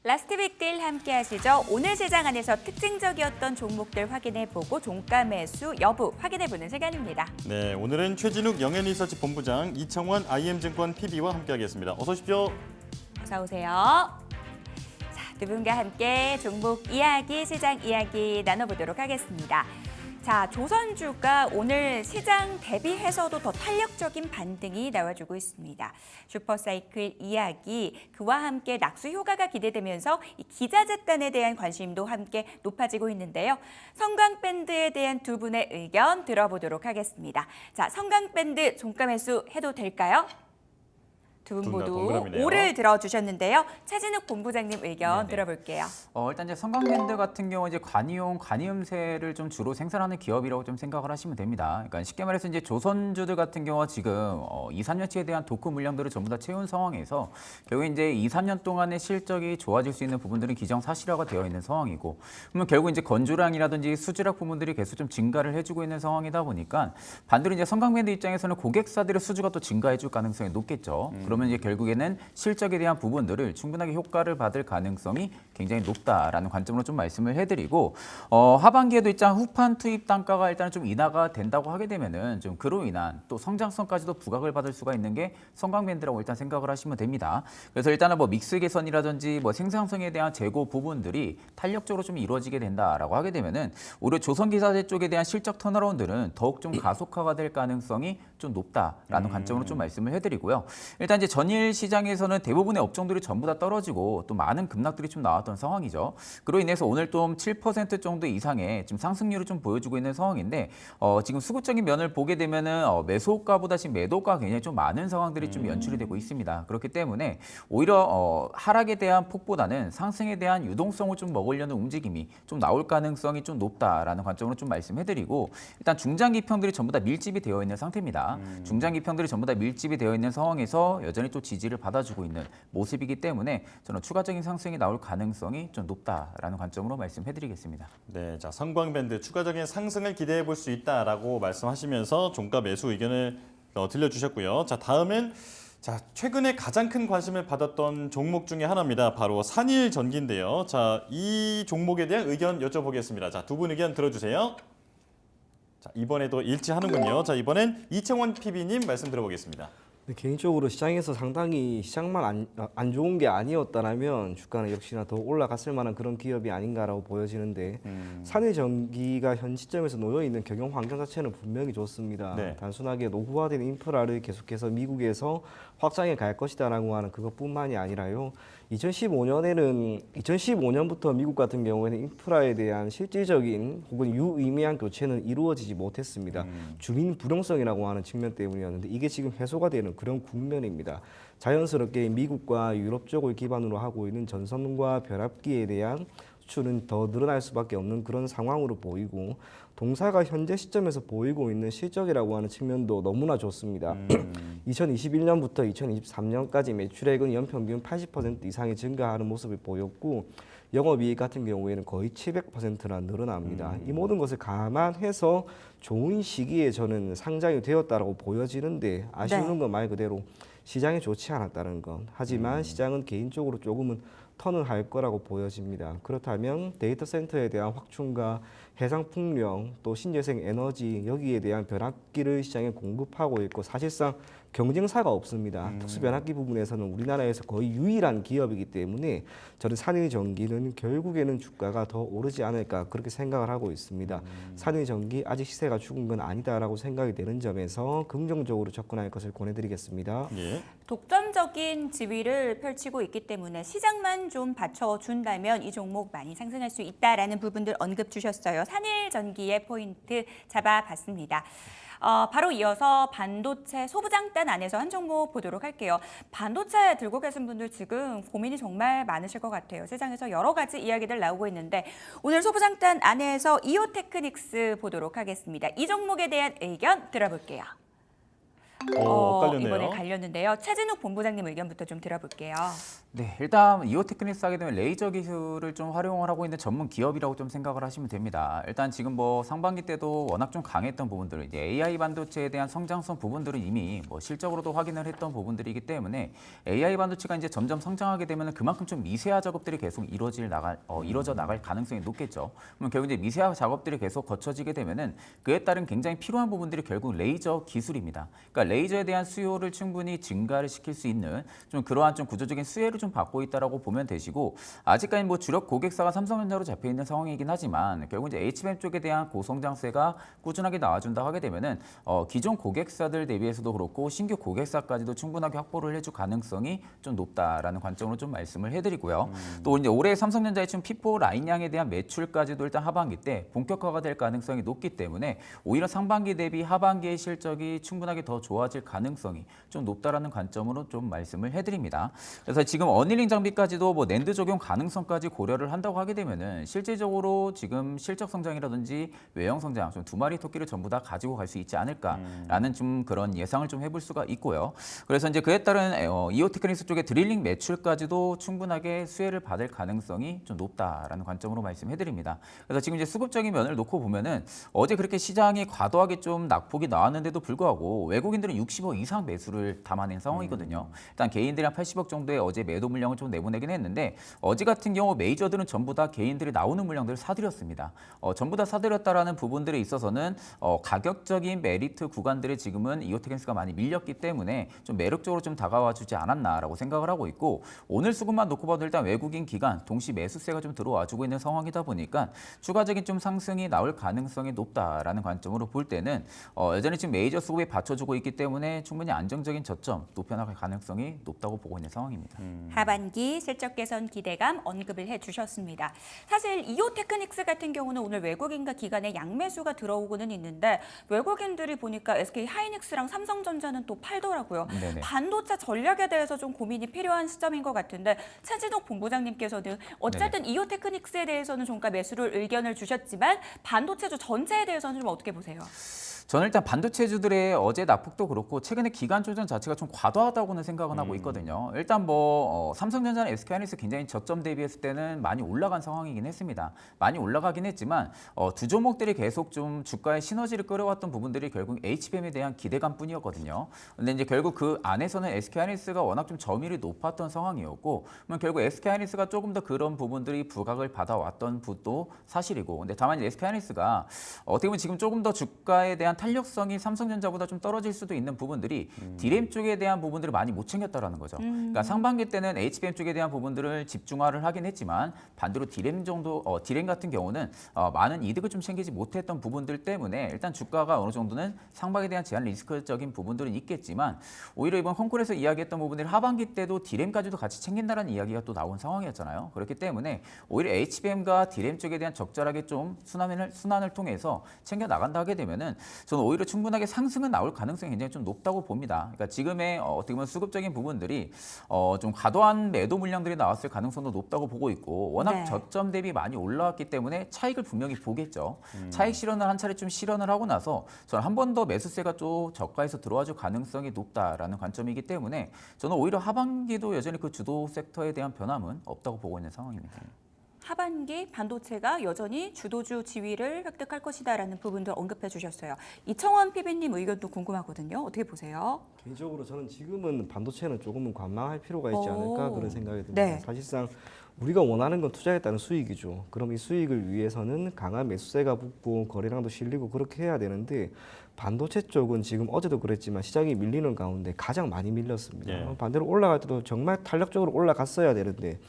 라스트 빅딜 함께 하시죠. 오늘 시장 안에서 특징적이었던 종목들 확인해보고 종가 매수 여부 확인해보는 시간입니다. 네, 오늘은 최진욱 영앤리서치 본부장, 이청원 IM증권 PB와 함께하겠습니다. 어서 오십시오. 어서 오세요. 자, 두 분과 함께 종목 이야기, 시장 이야기 나눠보도록 하겠습니다. 자, 조선주가 오늘 시장 대비해서도 더 탄력적인 반등이 나와주고 있습니다. 슈퍼사이클 이야기, 그와 함께 낙수 효과가 기대되면서 이 기자재단에 대한 관심도 함께 높아지고 있는데요. 성강밴드에 대한 두 분의 의견 들어보도록 하겠습니다. 자, 성강밴드 종가 매수 해도 될까요? 두 분 모두 동그라미네요. 오를 들어주셨는데요. 최진욱 본부장님 의견 네네. 들어볼게요. 일단 이제 성강밴드 같은 경우 이제 관이용, 관이음새를 좀 주로 생산하는 기업이라고 좀 생각을 하시면 됩니다. 그러니까 쉽게 말해서 이제 조선주들 같은 경우가 지금 2, 3년치에 대한 도크 물량들을 전부 다 채운 상황에서 결국 이제 2, 3년 동안의 실적이 좋아질 수 있는 부분들은 기정사실화가 되어 있는 상황이고, 그러면 결국 이제 건조량이라든지 수주력 부분들이 계속 좀 증가를 해주고 있는 상황이다 보니까 반대로 이제 성강밴드 입장에서는 고객사들의 수주가 또 증가해줄 가능성이 높겠죠. 그러면 이제 결국에는 실적에 대한 부분들을 충분하게 효과를 받을 가능성이 굉장히 높다라는 관점으로 좀 말씀을 해드리고, 하반기에도 일단 후판 투입 단가가 일단 좀 인하가 된다고 하게 되면은 좀 그로 인한 또 성장성까지도 부각을 받을 수가 있는 게 성강밴드라고 일단 생각을 하시면 됩니다. 그래서 일단은 뭐 믹스 개선이라든지 뭐 생산성에 대한 재고 부분들이 탄력적으로 좀 이루어지게 된다라고 하게 되면은 오히려 조선기사제 쪽에 대한 실적 턴어라운드는 더욱 좀 가속화가 될 가능성이 좀 높다라는 관점으로 좀 말씀을 해드리고요. 일단 이제 전일 시장에서는 대부분의 업종들이 전부 다 떨어지고 또 많은 급락들이 좀 나왔던 상황이죠. 그로 인해서 오늘 좀 7% 정도 이상의 좀 상승률을 좀 보여주고 있는 상황인데, 지금 수급적인 면을 보게 되면은 매수가보다 지금 매도가 굉장히 좀 많은 상황들이 좀 연출이 되고 있습니다. 그렇기 때문에 오히려 하락에 대한 폭보다는 상승에 대한 유동성을 좀 먹으려는 움직임이 좀 나올 가능성이 좀 높다라는 관점으로 좀 말씀해드리고, 일단 중장기평들이 전부 다 밀집이 되어 있는 상태입니다. 중장기평들이 전부 다 밀집이 되어 있는 상황에서 여전히 또 지지를 받아주고 있는 모습이기 때문에 저는 추가적인 상승이 나올 가능성이 좀 높다라는 관점으로 말씀해드리겠습니다. 네, 자, 성광밴드 추가적인 상승을 기대해 볼 수 있다라고 말씀하시면서 종가 매수 의견을 들려주셨고요. 자, 다음은 최근에 가장 큰 관심을 받았던 종목 중에 하나입니다. 바로 산일전기인데요. 자, 이 종목에 대한 의견 여쭤보겠습니다. 자, 두 분 의견 들어주세요. 자, 이번에도 일치하는군요. 자, 이번엔 이청원 PB님 말씀 들어보겠습니다. 근데 개인적으로 시장에서 상당히 시장만 안 좋은 게 아니었다면 주가는 역시나 더 올라갔을 만한 그런 기업이 아닌가라고 보여지는데, 산일전기가 현 시점에서 놓여 있는 경영 환경 자체는 분명히 좋습니다. 네. 단순하게 노후화된 인프라를 계속해서 미국에서 확장해 갈 것이다라고 하는 그것뿐만이 아니라요. 2015년부터 미국 같은 경우에는 인프라에 대한 실질적인 혹은 유의미한 교체는 이루어지지 못했습니다. 주민 불용성이라고 하는 측면 때문이었는데 이게 지금 해소가 되는 그런 국면입니다. 자연스럽게 미국과 유럽 쪽을 기반으로 하고 있는 전선과 변압기에 대한 수출은 더 늘어날 수밖에 없는 그런 상황으로 보이고, 동사가 현재 시점에서 보이고 있는 실적이라고 하는 측면도 너무나 좋습니다. 2021년부터 2023년까지 매출액은 연평균 80% 이상이 증가하는 모습을 보였고, 영업이익 같은 경우에는 거의 700%나 늘어납니다. 이 모든 것을 감안해서 좋은 시기에 저는 상장이 되었다라고 보여지는데, 아쉬운 건 말 그대로 시장이 좋지 않았다는 것. 하지만 시장은 개인적으로 조금은 턴을 할 거라고 보여집니다. 그렇다면 데이터 센터에 대한 확충과 해상 풍력, 또 신재생 에너지, 여기에 대한 변압기를 시장에 공급하고 있고, 사실상 경쟁사가 없습니다. 특수 변압기 부분에서는 우리나라에서 거의 유일한 기업이기 때문에 저는 산일전기는 결국에는 주가가 더 오르지 않을까 그렇게 생각을 하고 있습니다. 산일전기 아직 시세가 죽은 건 아니다라고 생각이 되는 점에서 긍정적으로 접근할 것을 권해드리겠습니다. 예. 독점적인 지위를 펼치고 있기 때문에 시장만 좀 받쳐준다면 이 종목 많이 상승할 수 있다라는 부분들 언급 주셨어요. 산일전기의 포인트 잡아봤습니다. 바로 이어서 반도체 소부장단 안에서 한 종목 보도록 할게요. 반도체 들고 계신 분들 지금 고민이 정말 많으실 것 같아요. 시장에서 여러 가지 이야기들 나오고 있는데 오늘 소부장단 안에서 이오테크닉스 보도록 하겠습니다. 이 종목에 대한 의견 들어볼게요. 엇갈렸네요. 이번에 갈렸는데요. 최진욱 본부장님 의견부터 좀 들어볼게요. 네, 일단 이오테크닉스 하게 되면 레이저 기술을 좀 활용을 하고 있는 전문 기업이라고 좀 생각을 하시면 됩니다. 일단 지금 뭐 상반기 때도 워낙 좀 강했던 부분들, 이제 AI 반도체에 대한 성장성 부분들은 이미 뭐 실적으로도 확인을 했던 부분들이기 때문에 AI 반도체가 이제 점점 성장하게 되면 그만큼 좀 미세화 작업들이 계속 이루어져 나갈 가능성이 높겠죠. 그럼 결국 이제 미세화 작업들이 계속 거쳐지게 되면은 그에 따른 굉장히 필요한 부분들이 결국 레이저 기술입니다. 그러니까 레이저에 대한 수요를 충분히 증가를 시킬 수 있는 좀 그러한 좀 구조적인 수혜를 좀 받고 있다라고 보면 되시고, 아직까지 뭐 주력 고객사가 삼성전자로 잡혀 있는 상황이긴 하지만 결국 이제 HBM 쪽에 대한 고성장세가 꾸준하게 나와준다 하게 되면은 기존 고객사들 대비해서도 그렇고 신규 고객사까지도 충분하게 확보를 해줄 가능성이 좀 높다라는 관점으로 좀 말씀을 해드리고요. 또 이제 올해 삼성전자의 지금 P4 라인량에 대한 매출까지도 일단 하반기 때 본격화가 될 가능성이 높기 때문에 오히려 상반기 대비 하반기의 실적이 충분하게 더 좋아질 가능성이 좀 높다라는 관점으로 좀 말씀을 해드립니다. 그래서 지금 어닐링 장비까지도 뭐 낸드 적용 가능성까지 고려를 한다고 하게 되면은 실질적으로 지금 실적 성장이라든지 외형 성장 좀 두 마리 토끼를 전부 다 가지고 갈 수 있지 않을까라는 좀 그런 예상을 좀 해볼 수가 있고요. 그래서 이제 그에 따른 이오테크닉스 쪽의 드릴링 매출까지도 충분하게 수혜를 받을 가능성이 좀 높다라는 관점으로 말씀해드립니다. 그래서 지금 이제 수급적인 면을 놓고 보면은 어제 그렇게 시장이 과도하게 좀 낙폭이 나왔는데도 불구하고 외국인들은 60억 이상 매수를 담아낸 상황이거든요. 일단 개인들이 한 80억 정도의 어제 매도 물량을 좀 내보내긴 했는데 어제 같은 경우 메이저들은 전부 다 개인들이 나오는 물량들을 사들였습니다. 전부 다 사들였다라는 부분들에 있어서는 가격적인 메리트 구간들에 지금은 이오테크닉스가 많이 밀렸기 때문에 좀 매력적으로 좀 다가와 주지 않았나라고 생각을 하고 있고, 오늘 수급만 놓고 봐도 일단 외국인 기관 동시 매수세가 좀 들어와 주고 있는 상황이다 보니까 추가적인 좀 상승이 나올 가능성이 높다라는 관점으로 볼 때는 여전히 지금 메이저 수급이 받쳐주고 있기 때문에 충분히 안정적인 저점 높여나갈 가능성이 높다고 보고 있는 상황입니다. 하반기 실적 개선 기대감 언급을 해주셨습니다. 사실 이오테크닉스 같은 경우는 오늘 외국인과 기관의 양매수가 들어오고는 있는데 외국인들이 보니까 SK 하이닉스랑 삼성전자는 또 팔더라고요. 네네. 반도체 전략에 대해서 좀 고민이 필요한 시점인 것 같은데 최진욱 본부장님께서는 어쨌든 이오테크닉스에 대해서는 종가 매수를 의견을 주셨지만 반도체주 전체에 대해서는 좀 어떻게 보세요? 저는 일단 반도체주들의 어제 낙폭도 그렇고 최근에 기간 조정 자체가 좀 과도하다고는 생각은 하고 있거든요. 일단 뭐 삼성전자나 SK하이닉스 굉장히 저점 대비했을 때는 많이 올라간 상황이긴 했습니다. 많이 올라가긴 했지만 두 종목들이 계속 좀 주가의 시너지를 끌어왔던 부분들이 결국 HBM에 대한 기대감뿐이었거든요. 근데 이제 결국 그 안에서는 SK하이닉스가 워낙 좀 점유율이 높았던 상황이었고, 그러면 결국 SK하이닉스가 조금 더 그런 부분들이 부각을 받아왔던 부도 사실이고, 근데 다만 이제 SK하이닉스가 어떻게 보면 지금 조금 더 주가에 대한 탄력성이 삼성전자보다 좀 떨어질 수도 있는 부분들이 디램 쪽에 대한 부분들을 많이 못 챙겼다라는 거죠. 그러니까 상반기 때는 HBM 쪽에 대한 부분들을 집중화를 하긴 했지만 반대로 디램 같은 경우는 많은 이득을 좀 챙기지 못했던 부분들 때문에 일단 주가가 어느 정도는 상반기에 대한 제한 리스크적인 부분들은 있겠지만 오히려 이번 콩쿨에서 이야기했던 부분들이 하반기 때도 디램까지도 같이 챙긴다는 이야기가 또 나온 상황이었잖아요. 그렇기 때문에 오히려 HBM과 디램 쪽에 대한 적절하게 좀 순환을 통해서 챙겨 나간다 하게 되면은 저는 오히려 충분하게 상승은 나올 가능성이 굉장히 좀 높다고 봅니다. 그러니까 지금의 어떻게 보면 수급적인 부분들이 좀 과도한 매도 물량들이 나왔을 가능성도 높다고 보고 있고, 워낙 네. 저점 대비 많이 올라왔기 때문에 차익을 분명히 보겠죠. 차익 실현을 한 차례 좀 실현을 하고 나서 저는 한 번 더 매수세가 좀 저가에서 들어와줄 가능성이 높다라는 관점이기 때문에 저는 오히려 하반기도 여전히 그 주도 섹터에 대한 변함은 없다고 보고 있는 상황입니다. 하반기 반도체가 여전히 주도주 지위를 획득할 것이다라는 부분도 언급해 주셨어요. 이청원 PB님 의견도 궁금하거든요. 어떻게 보세요? 개인적으로 저는 지금은 반도체는 조금은 관망할 필요가 있지 않을까 그런 생각이 듭니다. 네. 사실상 우리가 원하는 건 투자했다는 수익이죠. 그럼 이 수익을 위해서는 강한 매수세가 붙고 거래량도 실리고 그렇게 해야 되는데 반도체 쪽은 지금 어제도 그랬지만 시장이 밀리는 가운데 가장 많이 밀렸습니다. 예. 반대로 올라갈 때도 정말 탄력적으로 올라갔어야 되는데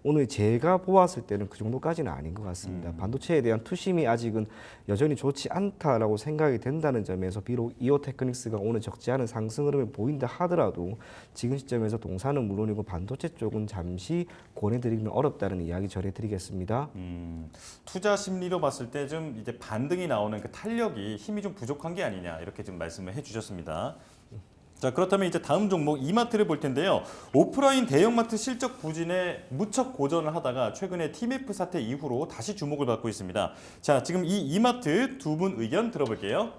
오늘 제가 보았을 때는 그 정도까지는 아닌 것 같습니다. 반도체에 대한 투심이 아직은 여전히 좋지 않다라고 생각이 된다는 점에서 비록 이오테크닉스가 오늘 적지 않은 상승 흐름을 보인다 하더라도 지금 시점에서 동사는 물론이고 반도체 쪽은 잠시 권해드리기는 어렵다는 이야기 전해드리겠습니다. 투자 심리로 봤을 때 좀 이제 반등이 나오는 그 탄력이 힘이 좀 부족한 게 아니냐 이렇게 좀 말씀을 해주셨습니다. 자, 그렇다면 이제 다음 종목 이마트를 볼 텐데요. 오프라인 대형마트 실적 부진에 무척 고전을 하다가 최근에 TMF 사태 이후로 다시 주목을 받고 있습니다. 자, 지금 이 이마트 두 분 의견 들어볼게요.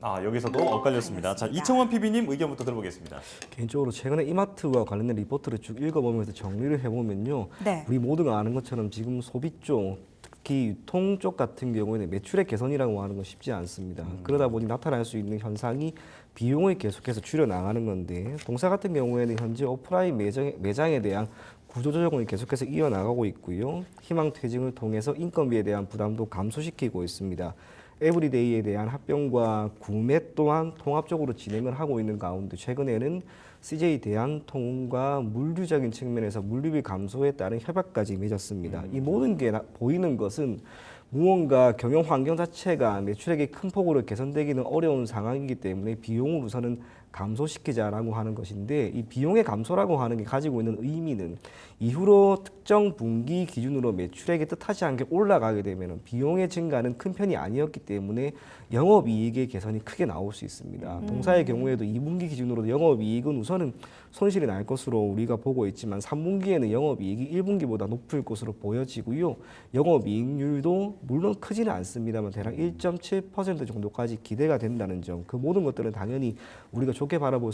여기서도 엇갈렸습니다. 자, 이청원 PB님 의견부터 들어보겠습니다. 개인적으로 최근에 이마트와 관련된 리포트를 쭉 읽어보면서 정리를 해보면요. 네. 우리 모두가 아는 것처럼 지금 소비 쪽, 특히 유통 쪽 같은 경우에는 매출의 개선이라고 하는 건 쉽지 않습니다. 그러다 보니 나타날 수 있는 현상이 비용을 계속해서 줄여나가는 건데 동사 같은 경우에는 현재 오프라인 매장에 대한 구조조정을 계속해서 이어나가고 있고요. 희망퇴직을 통해서 인건비에 대한 부담도 감소시키고 있습니다. 에브리데이에 대한 합병과 구매 또한 통합적으로 진행을 하고 있는 가운데 최근에는 CJ 대한통운과 물류적인 측면에서 물류비 감소에 따른 협약까지 맺었습니다. 이 모든 게 보이는 것은 무언가 경영 환경 자체가 매출액이 큰 폭으로 개선되기는 어려운 상황이기 때문에 비용을 우선은 감소시키자라고 하는 것인데 이 비용의 감소라고 하는 게 가지고 있는 의미는 이후로 특정 분기 기준으로 매출액이 뜻하지 않게 올라가게 되면 비용의 증가는 큰 편이 아니었기 때문에 영업이익의 개선이 크게 나올 수 있습니다. 동사의 경우에도 2분기 기준으로 영업이익은 우선은 손실이 날 것으로 우리가 보고 있지만 3분기에는 영업이익이 1분기보다 높을 것으로 보여지고요. 영업이익률도 물론 크지는 않습니다만 대략 1.7% 정도까지 기대가 된다는 점, 그 모든 것들은 당연히 우리가 좋게 바라볼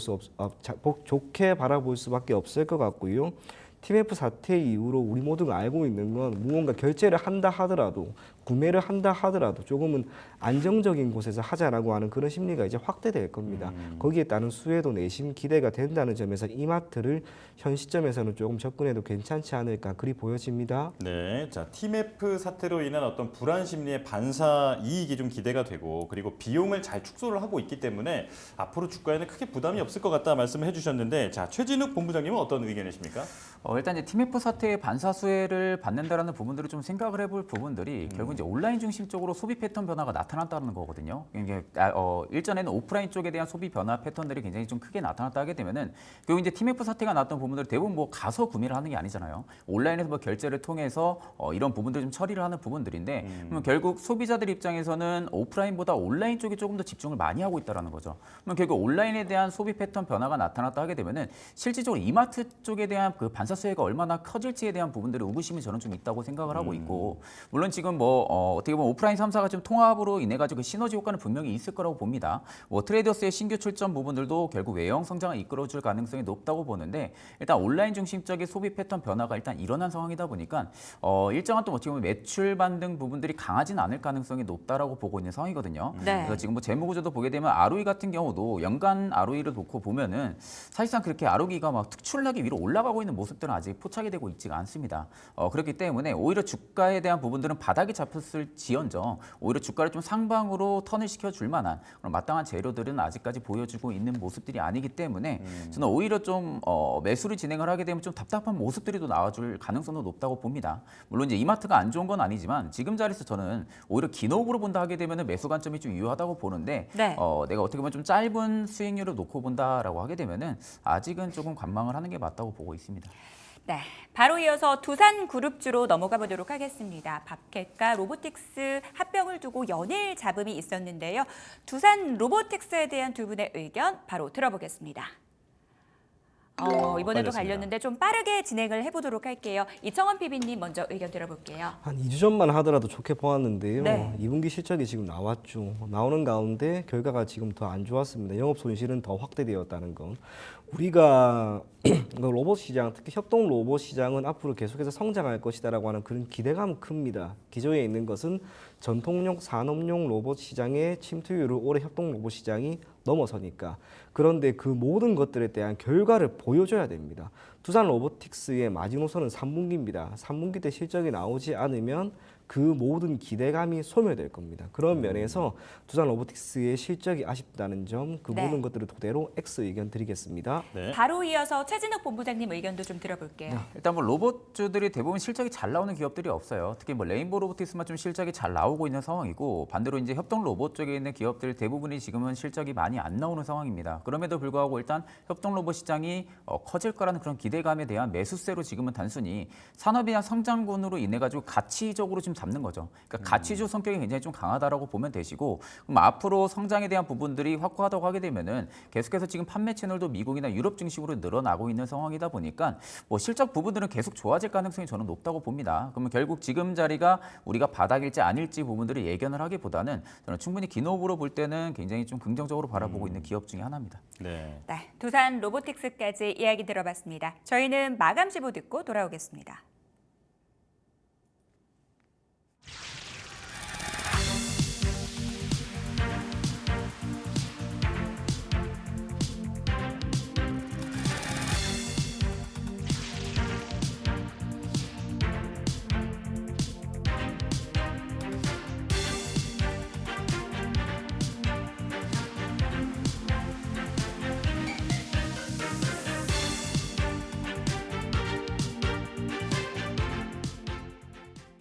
수밖에 없을 것 같고요. TMF 사태 이후로 우리 모두가 알고 있는 건 무언가 결제를 한다 하더라도 구매를 한다 하더라도 조금은 안정적인 곳에서 하자라고 하는 그런 심리가 이제 확대될 겁니다. 거기에 따른 수혜도 내심 기대가 된다는 점에서 이마트를 현 시점에서는 조금 접근해도 괜찮지 않을까 그리 보여집니다. 네, 자 TMF 사태로 인한 어떤 불안 심리의 반사 이익이 좀 기대가 되고 그리고 비용을 잘 축소를 하고 있기 때문에 앞으로 주가에는 크게 부담이 없을 것 같다 말씀을 해주셨는데 자 최진욱 본부장님은 어떤 의견이십니까? 일단 이제 TMF 사태의 반사 수혜를 받는다라는 부분들을 좀 생각을 해볼 부분들이 결국 이제 온라인 중심적으로 소비 패턴 변화가 나타났다는 거거든요. 이게 일전에는 오프라인 쪽에 대한 소비 변화 패턴들이 굉장히 좀 크게 나타났다 하게 되면은 결국 이제 TMF 사태가 났던 부분들 대부분 뭐 가서 구매를 하는 게 아니잖아요. 온라인에서 뭐 결제를 통해서 이런 부분들을 좀 처리를 하는 부분들인데 그러면 결국 소비자들 입장에서는 오프라인보다 온라인 쪽에 조금 더 집중을 많이 하고 있다라는 거죠. 그러면 결국 온라인에 대한 소비 패턴 변화가 나타났다 하게 되면은 실질적으로 이마트 쪽에 대한 그 반사 수혜가 얼마나 커질지에 대한 부분들의 의구심이 저는 좀 있다고 생각을 하고 있고 물론 지금 뭐 어떻게 보면 오프라인 3사가 좀 통합으로 인해 가지고 그 시너지 효과는 분명히 있을 거라고 봅니다. 뭐 트레이더스의 신규 출전 부분들도 결국 외형 성장을 이끌어줄 가능성이 높다고 보는데 일단 온라인 중심적인 소비 패턴 변화가 일단 일어난 상황이다 보니까 일정한 또 어떻게 보면 매출 반등 부분들이 강하진 않을 가능성이 높다라고 보고 있는 상황이거든요. 네. 그래서 지금 뭐 재무 구조도 보게 되면 ROE 같은 경우도 연간 ROE를 놓고 보면은 사실상 그렇게 ROE가 막 특출나게 위로 올라가고 있는 모습들은 아직 포착이 되고 있지가 않습니다. 그렇기 때문에 오히려 주가에 대한 부분들은 바닥이 잡혔을지언정 오히려 주가를 좀 상방으로 턴을 시켜줄 만한 그런 마땅한 재료들은 아직까지 보여주고 있는 모습들이 아니기 때문에 저는 오히려 좀 매수를 진행을 하게 되면 좀 답답한 모습들이 또 나와줄 가능성도 높다고 봅니다. 물론 이제 이마트가 안 좋은 건 아니지만 지금 자리에서 저는 오히려 기록으로 본다 하게 되면 매수 관점이 좀 유효하다고 보는데 네. 내가 어떻게 보면 좀 짧은 수익률을 놓고 본다라고 하게 되면은 아직은 조금 관망을 하는 게 맞다고 보고 있습니다. 네, 바로 이어서 두산그룹주로 넘어가 보도록 하겠습니다. 밥캣과 로보틱스 합병을 두고 연일 잡음이 있었는데요. 두산 로보틱스에 대한 두 분의 의견 바로 들어보겠습니다. 이번에도 빨렸습니다. 갈렸는데 좀 빠르게 진행을 해보도록 할게요. 이청원 PB님 먼저 의견 들어볼게요. 한 2주 전만 하더라도 좋게 보았는데요. 네. 2분기 실적이 지금 나왔죠. 나오는 가운데 결과가 지금 더 안 좋았습니다. 영업 손실은 더 확대되었다는 건. 우리가 로봇 시장, 특히 협동 로봇 시장은 앞으로 계속해서 성장할 것이다라고 하는 그런 기대감 큽니다. 기조에 있는 것은 전통용 산업용 로봇 시장의 침투율을 올해 협동 로봇 시장이 넘어서니까. 그런데 그 모든 것들에 대한 결과를 보여줘야 됩니다. 두산 로보틱스의 마지노선은 3분기입니다. 3분기 때 실적이 나오지 않으면 그 모든 기대감이 소멸될 겁니다. 그런 면에서 두산 로보틱스의 실적이 아쉽다는 점, 그 네. 모든 것들을 토대로 X 의견 드리겠습니다. 네. 바로 이어서 최진욱 본부장님 의견도 좀 들어볼게요. 일단 뭐 로봇주들이 대부분 실적이 잘 나오는 기업들이 없어요. 특히 뭐 레인보우 로보틱스만 좀 실적이 잘 나오고 있는 상황이고 반대로 이제 협동 로봇 쪽에 있는 기업들 대부분이 지금은 실적이 많이 안 나오는 상황입니다. 그럼에도 불구하고 일단 협동 로봇 시장이 커질 거라는 그런 기대감에 대한 매수세로 지금은 단순히 산업이나 성장군으로 인해 가지고 가치적으로 좀 중심 잡는 거죠. 그러니까 가치주 성격이 굉장히 좀 강하다라고 보면 되시고, 그럼 앞으로 성장에 대한 부분들이 확고하다고 하게 되면은 계속해서 지금 판매 채널도 미국이나 유럽 중심으로 늘어나고 있는 상황이다 보니까 뭐 실적 부분들은 계속 좋아질 가능성이 저는 높다고 봅니다. 그러면 결국 지금 자리가 우리가 바닥일지 아닐지 부분들을 예견을 하기보다는 저는 충분히 긴 호흡으로 볼 때는 굉장히 좀 긍정적으로 바라보고 있는 기업 중에 하나입니다. 네. 네, 두산 로보틱스까지 이야기 들어봤습니다. 저희는 마감 시보 듣고 돌아오겠습니다.